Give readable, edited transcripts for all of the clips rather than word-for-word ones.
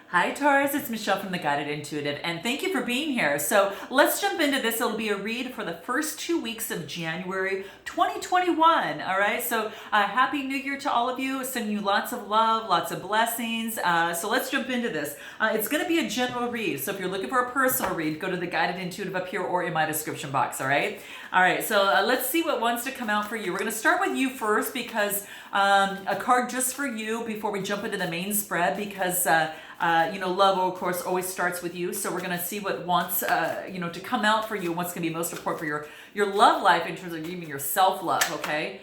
Hi Taurus, it's Michelle from the Guided Intuitive, and thank you for being here. So let's jump into this. It'll be a read for the first 2 weeks of January 2021. All right, so Happy New Year to all of you. Sending you lots of love, lots of blessings. So let's jump into this. It's going to be a general read. So if you're looking for a personal read, go to the Guided Intuitive up here or in my description box. All right. All right, so let's see what wants to come out for you. We're going to start with you first because a card just for you before we jump into the main spread because love, of course, always starts with you. So we're going to see what wants, to come out for you and what's going to be most important for your love life in terms of even your self-love, okay?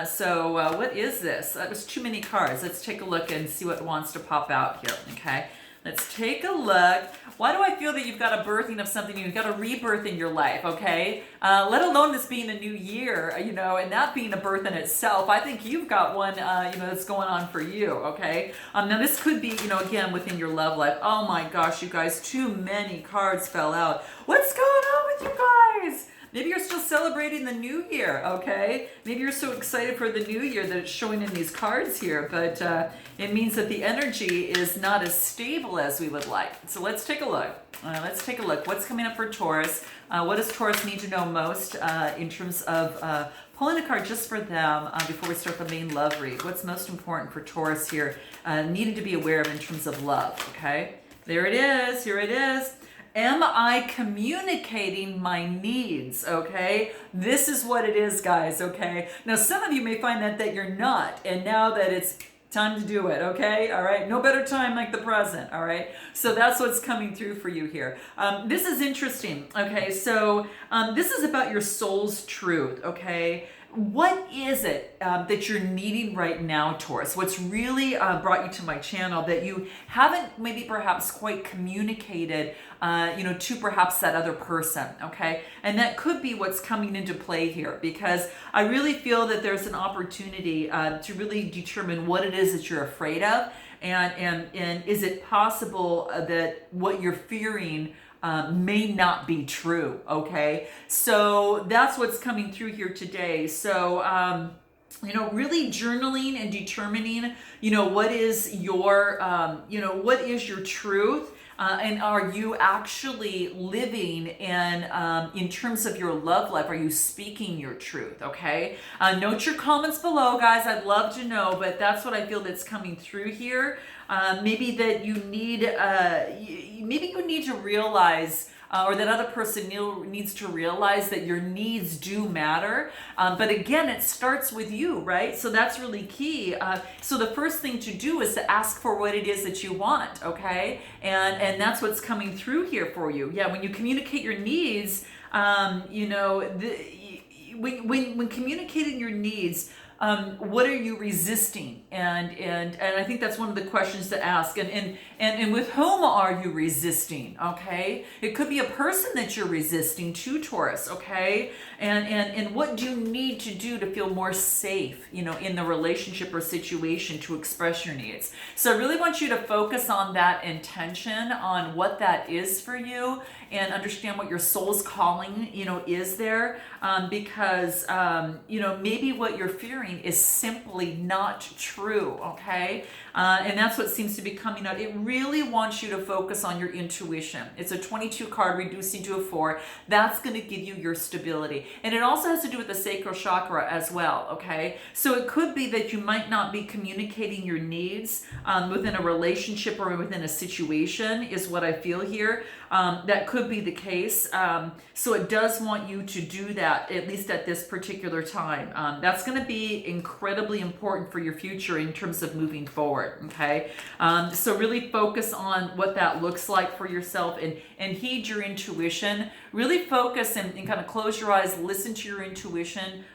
So what is this? That was too many cards. Let's take a look and see what wants to pop out here, okay? Let's take a look. Why do I feel that you've got a birthing of something, you've got a rebirth in your life, okay? Let alone this being a new year, and that being a birth in itself. I think you've got one, that's going on for you, okay? Now this could be, again, within your love life. Oh my gosh, you guys, too many cards fell out. What's going on with you guys? Maybe you're still celebrating the new year, okay? Maybe you're so excited for the new year that it's showing in these cards here, but it means that the energy is not as stable as we would like. So let's take a look. What's coming up for Taurus? What does Taurus need to know most in terms of pulling a card just for them before we start the main love read? What's most important for Taurus here, needing to be aware of in terms of love, okay? There it is. Here it is. Am I communicating my needs, okay? This is what it is, guys, okay? Now, some of you may find that you're not, and now that it's time to do it, okay? All right? No better time like the present, all right? So that's what's coming through for you here. This is interesting, okay? So this is about your soul's truth, okay? What is it that you're needing right now, Taurus? What's really brought you to my channel that you haven't maybe perhaps quite communicated, to perhaps that other person, okay? And that could be what's coming into play here because I really feel that there's an opportunity to really determine what it is that you're afraid of and is it possible that what you're fearing may not be true, okay? So that's what's coming through here today. So, really journaling and determining, what is your, what is your truth? And are you actually living in terms of your love life? Are you speaking your truth? Okay. Note your comments below, guys. I'd love to know, but that's what I feel that's coming through here. Maybe that you need, maybe you need to realize. Or that other person needs to realize that your needs do matter. But again, it starts with you, right? So that's really key. So the first thing to do is to ask for what it is that you want, okay? And that's what's coming through here for you. Yeah, when you communicate your needs, when communicating your needs, what are you resisting? And I think that's one of the questions to ask. And with whom are you resisting? Okay, it could be a person that you're resisting to, Taurus. Okay, and what do you need to do to feel more safe, in the relationship or situation to express your needs? So I really want you to focus on that intention, on what that is for you, and understand what your soul's calling, is there, because maybe what you're fearing is simply not true, okay? And that's what seems to be coming out. It really wants you to focus on your intuition. It's a 22 card reducing to a 4. That's going to give you your stability. And it also has to do with the sacral chakra as well, okay? So it could be that you might not be communicating your needs within a relationship or within a situation is what I feel here. That could be the case. So it does want you to do that, at least at this particular time. That's going to be incredibly important for your future in terms of moving forward, okay? So really focus on what that looks like for yourself and heed your intuition. Really focus and kind of close your eyes, listen to your intuition.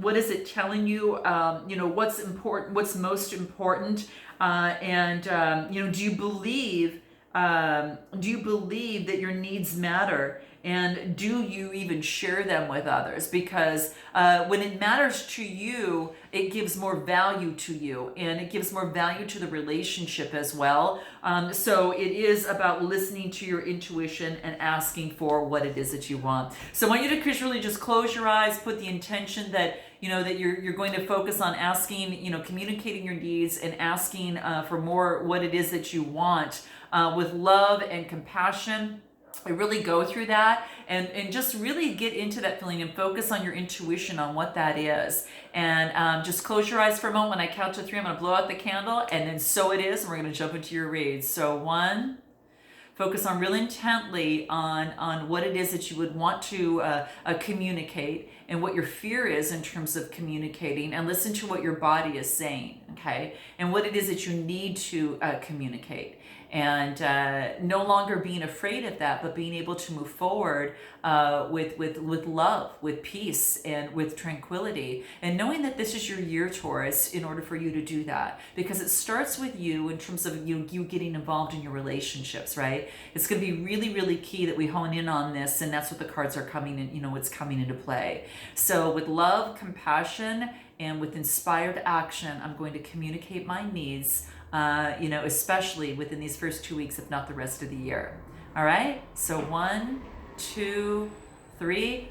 What is it telling you? What's important, what's most important? Do you believe that your needs matter? And do you even share them with others? Because when it matters to you, it gives more value to you and it gives more value to the relationship as well. So it is about listening to your intuition and asking for what it is that you want. So I want you to really just close your eyes, put the intention that that you're going to focus on asking, communicating your needs and asking for more, what it is that you want, with love and compassion. I really go through that and just really get into that feeling and focus on your intuition on what that is. And just close your eyes for a moment. When I count to 3, I'm going to blow out the candle, and then so it is, and we're going to jump into your read. So 1, focus on really intently on what it is that you would want to communicate and what your fear is in terms of communicating, and listen to what your body is saying, okay? And what it is that you need to communicate. And no longer being afraid of that, but being able to move forward with love, with peace, and with tranquility. And knowing that this is your year, Taurus, in order for you to do that. Because it starts with you in terms of you getting involved in your relationships, right? It's going to be really, really key that we hone in on this, and that's what the cards are coming in, what's coming into play. So with love, compassion, and with inspired action, I'm going to communicate my needs, especially within these first 2 weeks, if not the rest of the year. All right? So 1, 2, 3,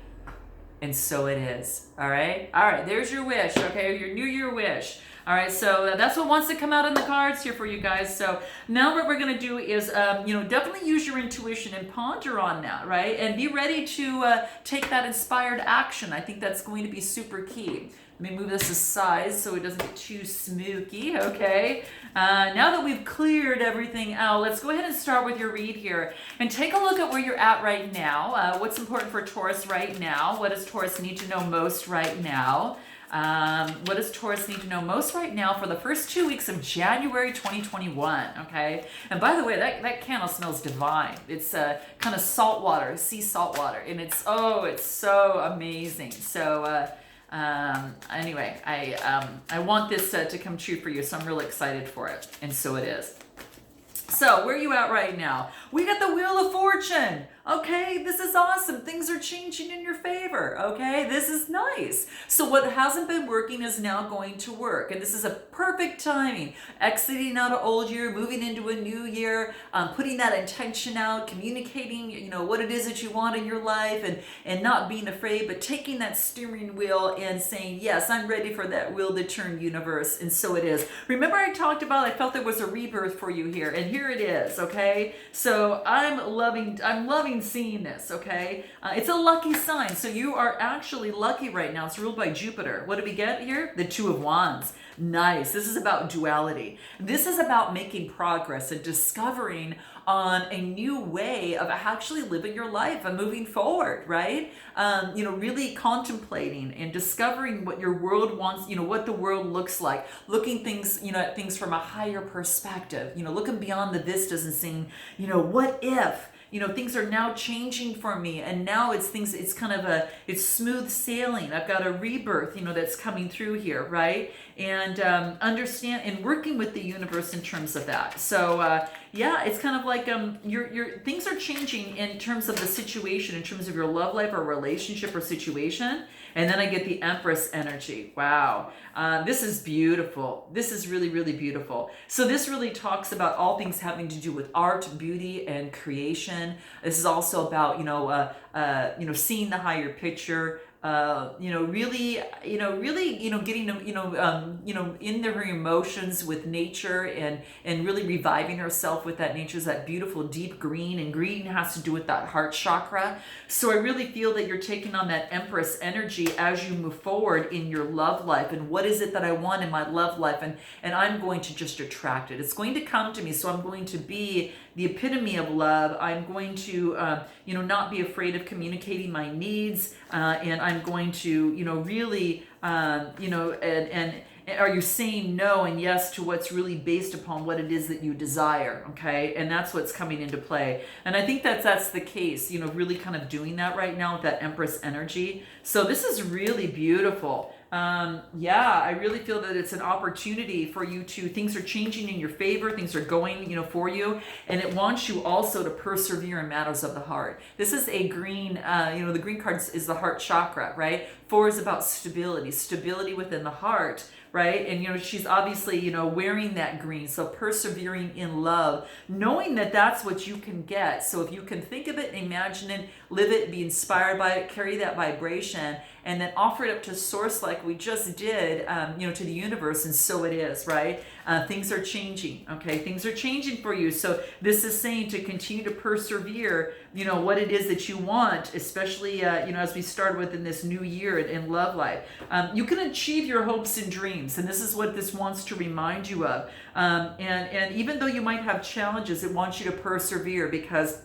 and so it is. All right? All right, there's your wish, okay? Your New Year wish. All right, so that's what wants to come out in the cards here for you guys. So now what we're going to do is, definitely use your intuition and ponder on that, right? And be ready to take that inspired action. I think that's going to be super key. Let me move this aside so it doesn't get too smoky, okay? Now that we've cleared everything out, let's go ahead and start with your read here. And take a look at where you're at right now. What's important for Taurus right now? What does Taurus need to know most right now? What does Taurus need to know most right now for the first 2 weeks of January 2021, okay? And by the way, that candle smells divine. It's kind of salt water, sea salt water, and it's so amazing. So, anyway, I want this to come true for you, so I'm really excited for it, and so it is. So where are you at right now? We got the Wheel of Fortune. Okay, this is awesome. Things are changing in your favor. Okay, this is nice. So what hasn't been working is now going to work. And this is a perfect timing. Exiting out of old year, moving into a new year, putting that intention out, communicating, what it is that you want in your life, and not being afraid, but taking that steering wheel and saying, yes, I'm ready for that wheel to turn, universe. And so it is. Remember I talked about, I felt there was a rebirth for you here, and here it is, okay? So I'm loving seeing this, okay? It's a lucky sign. So you are actually lucky right now. It's ruled by Jupiter. What do we get here? The Two of Wands. Nice. This is about duality. This is about making progress and discovering on a new way of actually living your life and moving forward, right? Really contemplating and discovering what your world wants, what the world looks like, looking things, at things from a higher perspective, looking beyond the vistas and saying, what if? Things are now changing for me, and now it's smooth sailing. I've got a rebirth, that's coming through here, right? And understand and working with the universe in terms of that. So it's kind of like your things are changing in terms of the situation, in terms of your love life or relationship or situation. And then I get the Empress Energy. Wow. This is beautiful. This is really, really beautiful. So this really talks about all things having to do with art, beauty, and creation. This is also about, seeing the higher picture, really getting, in her emotions with nature and really reviving herself with that nature, that beautiful deep green, and green has to do with that heart chakra. So I really feel that you're taking on that Empress energy as you move forward in your love life. And what is it that I want in my love life? And I'm going to just attract it. It's going to come to me. So I'm going to be the epitome of love. I'm going to, not be afraid of communicating my needs. And I'm going to, really, and are you saying no and yes to what's really based upon what it is that you desire, okay? And that's what's coming into play. And I think that's the case, really kind of doing that right now with that Empress energy. So this is really beautiful. I really feel that it's an opportunity for you things are changing in your favor, things are going, for you, and it wants you also to persevere in matters of the heart. This is a green, the green card is the heart chakra, right? 4 is about stability within the heart, right? And, she's obviously, wearing that green. So persevering in love, knowing that that's what you can get. So if you can think of it, imagine it, live it, be inspired by it, carry that vibration, and then offer it up to source like we just did, to the universe, and so it is, right? Things are changing, okay? Things are changing for you. So this is saying to continue to persevere, what it is that you want, especially, as we start within this new year in love life. You can achieve your hopes and dreams, and this is what this wants to remind you of. And even though you might have challenges, it wants you to persevere, because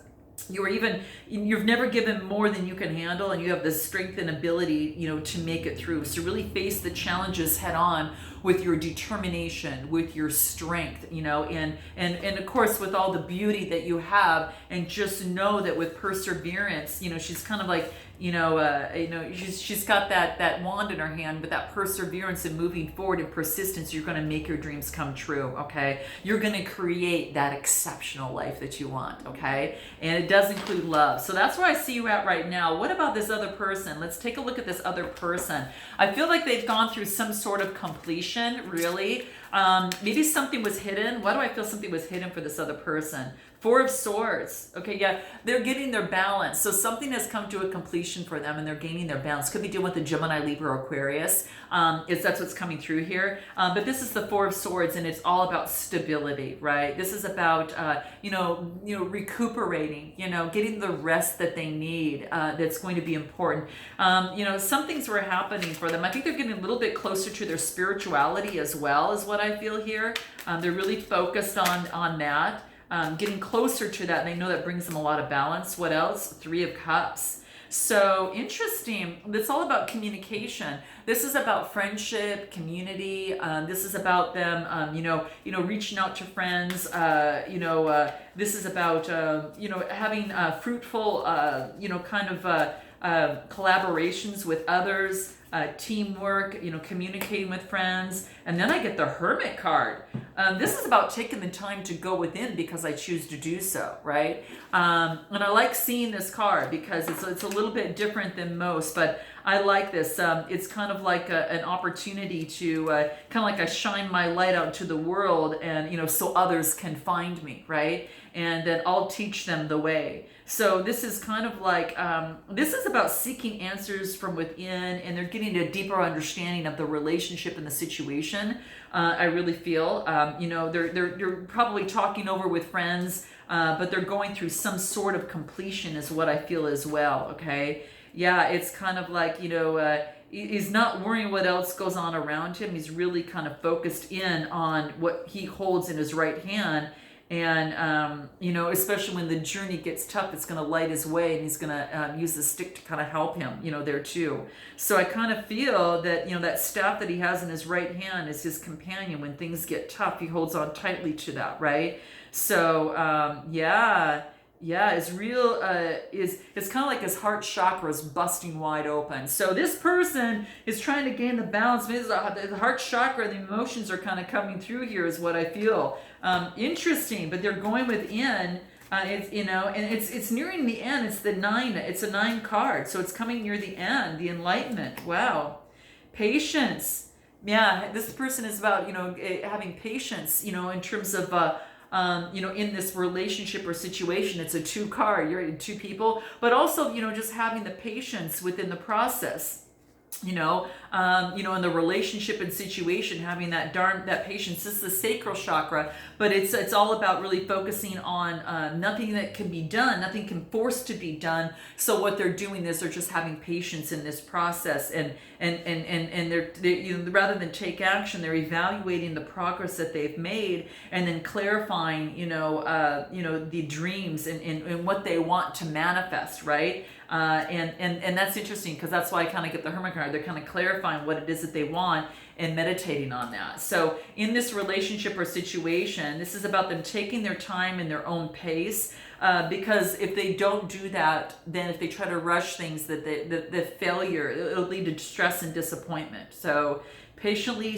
you've never given more than you can handle, and you have the strength and ability, to make it through. So really face the challenges head on with your determination, with your strength, and of course with all the beauty that you have, and just know that with perseverance, she's kind of like, she's got that wand in her hand, but that perseverance and moving forward and persistence, you're going to make your dreams come true, okay? You're going to create that exceptional life that you want, okay? And it does include love. So that's where I see you at right now. What about this other person? Let's take a look at this other person. I feel like they've gone through some sort of completion, really. Maybe something was hidden. Why do I feel something was hidden for this other person? Four of Swords. Okay, yeah, they're getting their balance. So something has come to a completion for them, and they're gaining their balance. Could be dealing with the Gemini, Libra, or Aquarius. That's what's coming through here. But this is the Four of Swords, and it's all about stability, right? This is about recuperating, getting the rest that they need. That's going to be important. Some things were happening for them. I think they're getting a little bit closer to their spirituality as well, is what I feel here. They're really focused on that. Getting closer to that, and they know that brings them a lot of balance. What else? Three of Cups. So interesting. It's all about communication. This is about friendship, community. This is about them, reaching out to friends. This is about, having fruitful, collaborations with others. Teamwork, communicating with friends. And then I get the Hermit card. This is about taking the time to go within because I choose to do so, right? And I like seeing this card because it's a little bit different than most, but I like this. It's kind of like an opportunity to kind of like I shine my light out to the world, and so others can find me, right? And then I'll teach them the way. So this is kind of like, this is about seeking answers from within, and they're getting a deeper understanding of the relationship and the situation. I really feel, they're probably talking over with friends, but they're going through some sort of completion is what I feel as well, okay? Yeah, it's kind of like, he's not worrying what else goes on around him. He's really kind of focused in on what he holds in his right hand. And, especially when the journey gets tough, it's going to light his way, and he's going to use the stick to kind of help him, there too. So I kind of feel that, that staff that he has in his right hand is his companion. When things get tough, he holds on tightly to that, right? So, it's real, it's kind of like his heart chakra is busting wide open. So this person is trying to gain the balance. Maybe the heart chakra, the emotions are kind of coming through here is what I feel. Interesting, but they're going within, it's nearing the end. It's a 9 card. So it's coming near the end, the enlightenment. Wow. Patience. Yeah, this person is about, having patience, in terms of, in this relationship or situation. It's a 2 card. You're 2 people, but also, just having the patience within the process. In the relationship and situation, having that patience. This is the sacral chakra, but it's all about really focusing on nothing that can be done, nothing can force to be done. So what they're doing is they're just having patience in this process, and they're rather than take action, they're evaluating the progress that they've made, and then clarifying, the dreams and what they want to manifest, right? And that's interesting because that's why I kind of get the Hermit card. They're kind of clarifying what it is that they want and meditating on that. So in this relationship or situation, this is about them taking their time and their own pace, because if they don't do that, then if they try to rush things, that the failure, it'll lead to stress and disappointment. So patiently,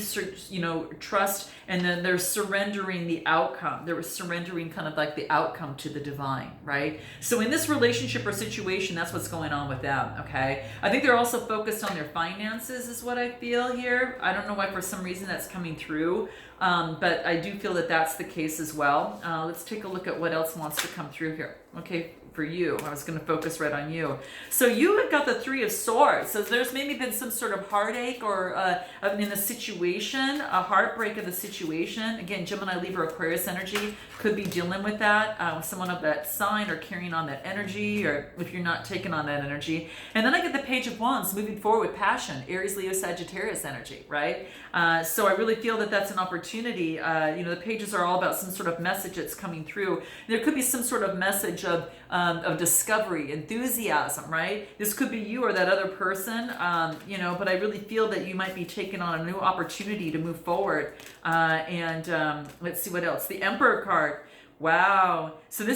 trust, and then they're surrendering the outcome. They're surrendering kind of like the outcome to the divine, right? So in this relationship or situation, that's what's going on with them, okay? I think they're also focused on their finances is what I feel here. I don't know why for some reason that's coming through, but I do feel that that's the case as well. Let's take a look at what else wants to come through here. Okay, for you, I was going to focus right on you. So you have got the Three of Swords. So there's maybe been some sort of heartache or in a situation, a heartbreak of the situation. Again, Gemini, Libra, Aquarius energy could be dealing with that with someone of that sign or carrying on that energy, or if you're not taking on that energy. And then I get the Page of Wands, moving forward with passion, Aries, Leo, Sagittarius energy, right? So I really feel that that's an opportunity. The pages are all about some sort of message that's coming through. There could be some sort of message of discovery, enthusiasm, right? This could be you or that other person, but I really feel that you might be taking on a new opportunity to move forward. Let's see what else. The Emperor card. Wow. So the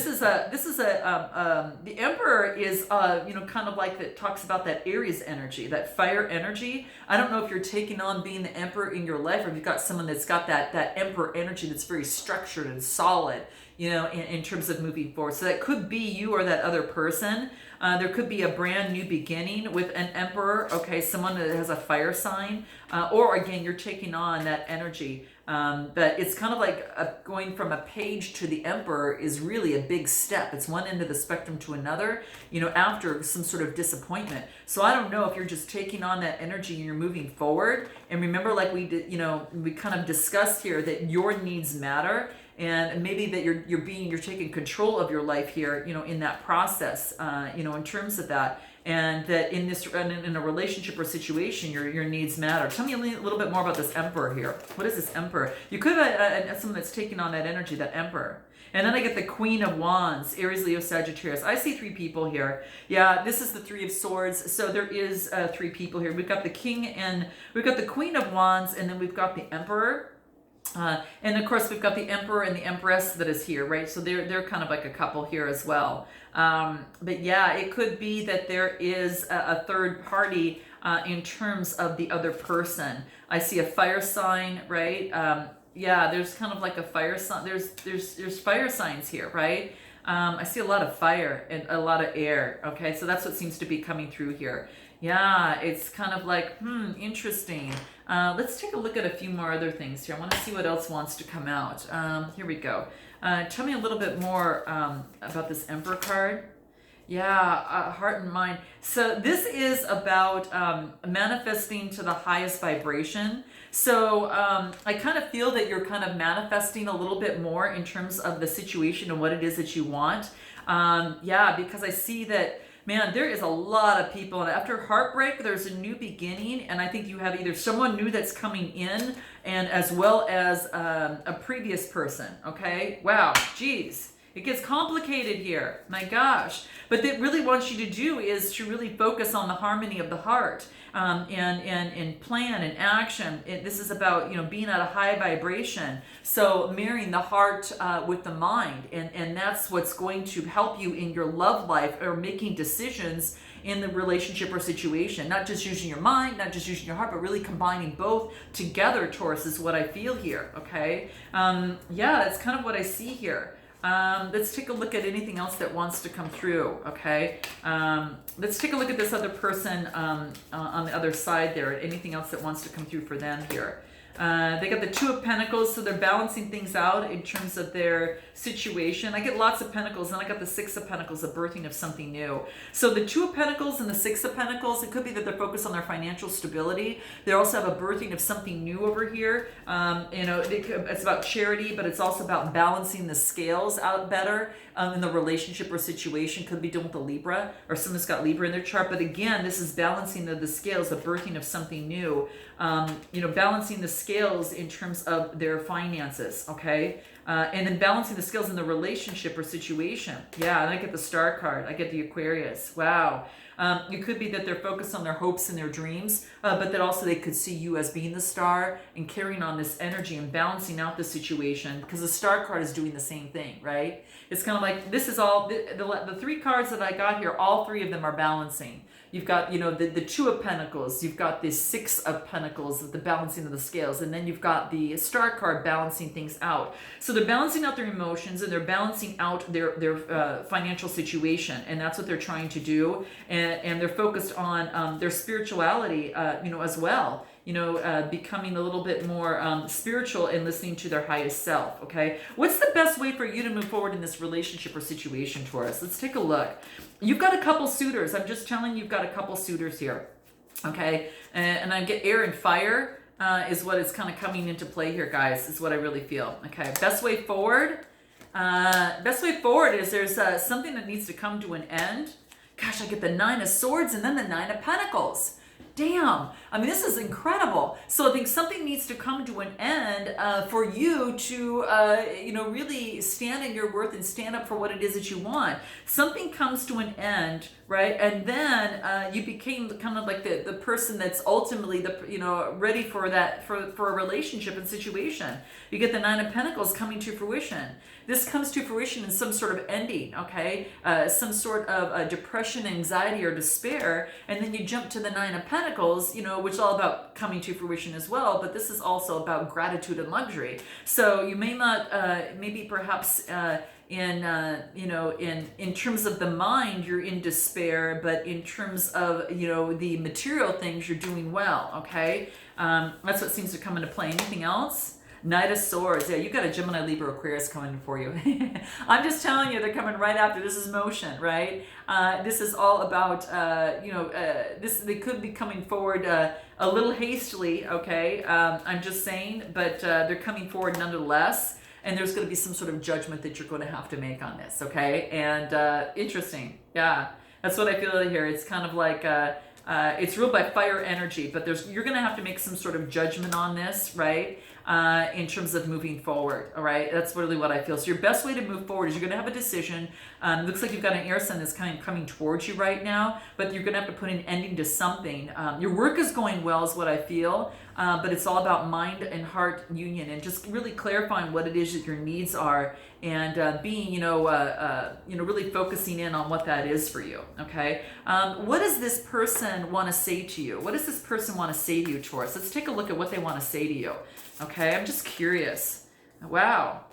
Emperor is, kind of like that talks about that Aries energy, that fire energy. I don't know if you're taking on being the Emperor in your life, or if you've got someone that's got that Emperor energy that's very structured and solid, in terms of moving forward. So that could be you or that other person. There could be a brand new beginning with an Emperor, okay, someone that has a fire sign, or again, you're taking on that energy. But it's kind of like going from a Page to the Emperor is really a big step. It's one end of the spectrum to another, after some sort of disappointment. So I don't know if you're just taking on that energy and you're moving forward. And remember, like we did, we kind of discussed here that your needs matter. And maybe that you're taking control of your life here, in that process, in terms of that, and that in a relationship or situation, your needs matter. Tell me a little bit more about this Emperor here. What is this Emperor? You could have someone that's taking on that energy, that Emperor. And then I get the Queen of Wands, Aries, Leo, Sagittarius. I see three people here. Yeah, this is the Three of Swords. So there is three people here. We've got the King and we've got the Queen of Wands, and then we've got the Emperor. And of course, we've got the Emperor and the Empress that is here, right? So they're kind of like a couple here as well. But yeah, it could be that there is a third party in terms of the other person. I see a fire sign, right? Yeah, there's kind of like a fire sign. There's fire signs here, right? I see a lot of fire and a lot of air. Okay, so that's what seems to be coming through here. Yeah, it's kind of like, interesting. Let's take a look at a few more other things here. I want to see what else wants to come out. Here we go. Tell me a little bit more about this Emperor card. Yeah, heart and mind. So this is about manifesting to the highest vibration. So I kind of feel that you're kind of manifesting a little bit more in terms of the situation and what it is that you want. Yeah, because I see that, man, there is a lot of people, and after heartbreak, there's a new beginning, and I think you have either someone new that's coming in, and as well as a previous person, okay? Wow, geez. It gets complicated here, my gosh. But what really wants you to do is to really focus on the harmony of the heart, and plan and action. This is about, being at a high vibration. So marrying the heart with the mind, and that's what's going to help you in your love life or making decisions in the relationship or situation. Not just using your mind, not just using your heart, but really combining both together, Taurus, is what I feel here, okay? Yeah, that's kind of what I see here. Let's take a look at anything else that wants to come through, okay? Let's take a look at this other person on the other side there. Anything else that wants to come through for them here. They got the Two of Pentacles, so they're balancing things out in terms of their situation. I get lots of Pentacles, and I got the Six of Pentacles, the birthing of something new. So the Two of Pentacles and the Six of Pentacles, it could be that they're focused on their financial stability. They also have a birthing of something new over here. It's about charity, but it's also about balancing the scales out better in the relationship or situation. Could be dealing with a Libra, or someone's got Libra in their chart. But again, this is balancing the scales, the birthing of something new. Balancing the scales in terms of their finances, okay? And then balancing the scales in the relationship or situation. Yeah, and I get the Star card. I get the Aquarius. Wow. It could be that they're focused on their hopes and their dreams, but that also they could see you as being the star and carrying on this energy and balancing out the situation, because the Star card is doing the same thing, right? It's kind of like, this is all, the three cards that I got here, all three of them are balancing. You've got, the Two of Pentacles, you've got the Six of Pentacles, the balancing of the scales, and then you've got the Star card balancing things out. So they're balancing out their emotions, and they're balancing out their financial situation, and that's what they're trying to do. And they're focused on their spirituality, as well. Becoming a little bit more spiritual and listening to their highest self, okay? What's the best way for you to move forward in this relationship or situation, Taurus? Let's take a look. You've got a couple suitors. I'm just telling you, you've got a couple suitors here, okay? And I get air and fire is what is kind of coming into play here, guys, is what I really feel, okay? Best way forward is there's something that needs to come to an end. Gosh, I get the Nine of Swords and then the Nine of Pentacles. Damn. I mean, this is incredible. So I think something needs to come to an end for you to, really stand in your worth and stand up for what it is that you want. Something comes to an end, right? And then you became kind of like the person that's ultimately ready for that, for a relationship and situation. You get the Nine of Pentacles coming to fruition. This comes to fruition in some sort of ending, okay? Some sort of depression, anxiety, or despair. And then you jump to the Nine of Pentacles, which is all about coming to fruition as well. But this is also about gratitude and luxury. So you may not, maybe perhaps in terms of the mind, you're in despair. But in terms of, the material things, you're doing well, okay? That's what seems to come into play. Anything else? Knight of Swords. Yeah, you got a Gemini, Libra, Aquarius coming for you. I'm just telling you, they're coming right after. This is motion, right? This is all about, they could be coming forward a little hastily, okay? I'm just saying, but they're coming forward nonetheless. And there's going to be some sort of judgment that you're going to have to make on this, okay? And interesting. Yeah, that's what I feel here. It's kind of like... it's ruled by fire energy, but you're going to have to make some sort of judgment on this, right? In terms of moving forward, all right? That's really what I feel. So your best way to move forward is you're going to have a decision. Looks like you've got an air sign that's kind of coming towards you right now, but you're going to have to put an ending to something. Your work is going well is what I feel, but it's all about mind and heart union and just really clarifying what it is that your needs are and being, really focusing in on what that is for you, okay? What does this person want to say to you? What does this person want to say to you, Taurus? Let's take a look at what they want to say to you, okay? I'm just curious. Wow.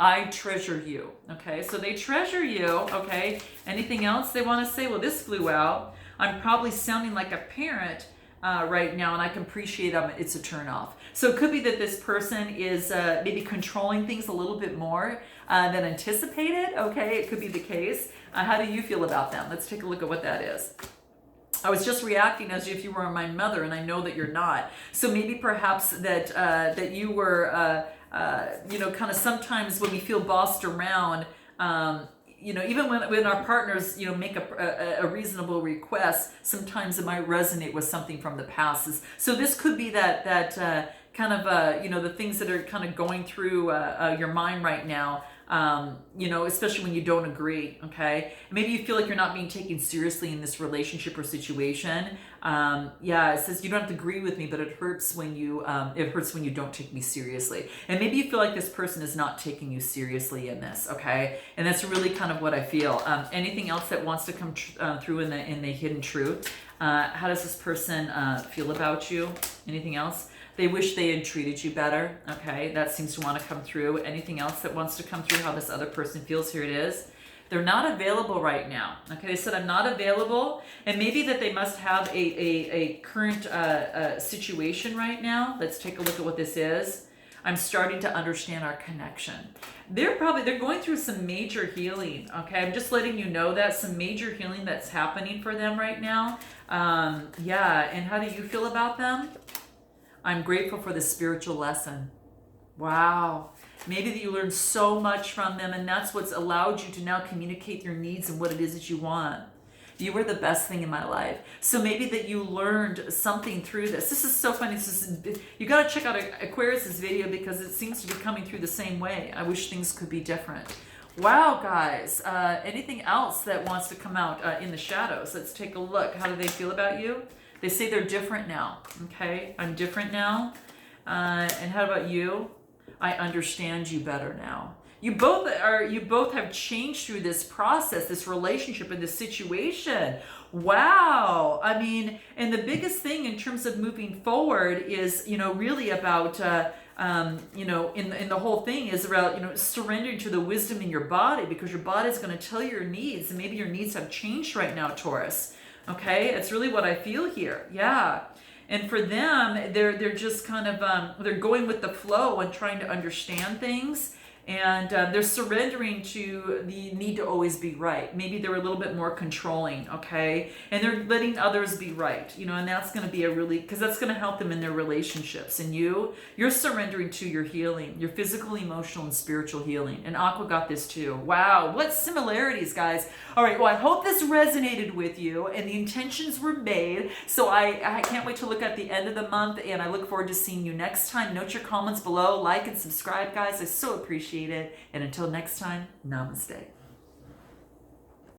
I treasure you, okay? So they treasure you, okay? Anything else they want to say? Well, this flew out. I'm probably sounding like a parent right now, and I can appreciate it's a turnoff. So it could be that this person is maybe controlling things a little bit more than anticipated, okay? It could be the case. How do you feel about them? Let's take a look at what that is. I was just reacting as if you were my mother, and I know that you're not. So maybe perhaps that you were, kind of sometimes when we feel bossed around, even when our partners, make a reasonable request, sometimes it might resonate with something from the past. So this could be that kind of, the things that are kind of going through your mind right now. Especially when you don't agree, okay? Maybe you feel like you're not being taken seriously in this relationship or situation. It says you don't have to agree with me, but it hurts when you don't take me seriously. And maybe you feel like this person is not taking you seriously in this, okay? And that's really kind of what I feel. Anything else that wants to come through in the hidden truth? How does this person feel about you? Anything else? They wish they had treated you better. Okay, that seems to want to come through. Anything else that wants to come through, how this other person feels? Here it is. They're not available right now. Okay, they said, I'm not available. And maybe that they must have a current situation right now. Let's take a look at what this is. I'm starting to understand our connection. They're going through some major healing. Okay, I'm just letting you know that some major healing that's happening for them right now. And how do you feel about them? I'm grateful for the spiritual lesson. Wow. Maybe that you learned so much from them, and that's what's allowed you to now communicate your needs and what it is that you want. You were the best thing in my life. So maybe that you learned something through this. This is so funny. You got to check out Aquarius's video because it seems to be coming through the same way. I wish things could be different. Wow, guys. Anything else that wants to come out in the shadows? Let's take a look. How do they feel about you? They say they're different now. Okay, I'm different now. And how about you? I understand you better now. You both have changed through this process, this relationship, and this situation. Wow. I mean, and the biggest thing in terms of moving forward is, really about, in the whole thing is about, surrendering to the wisdom in your body, because your body is going to tell you your needs, and maybe your needs have changed right now, Taurus. Okay, it's really what I feel here. Yeah. And for them, they're just kind of they're going with the flow and trying to understand things. And they're surrendering to the need to always be right. Maybe they're a little bit more controlling, okay? And they're letting others be right, and that's going to be because that's going to help them in their relationships. And you're surrendering to your healing, your physical, emotional, and spiritual healing. And Aqua got this too. Wow, what similarities, guys. All right, well, I hope this resonated with you and the intentions were made. So I can't wait to look at the end of the month, and I look forward to seeing you next time. Note your comments below, like and subscribe, guys. I so appreciate it. And until next time, namaste.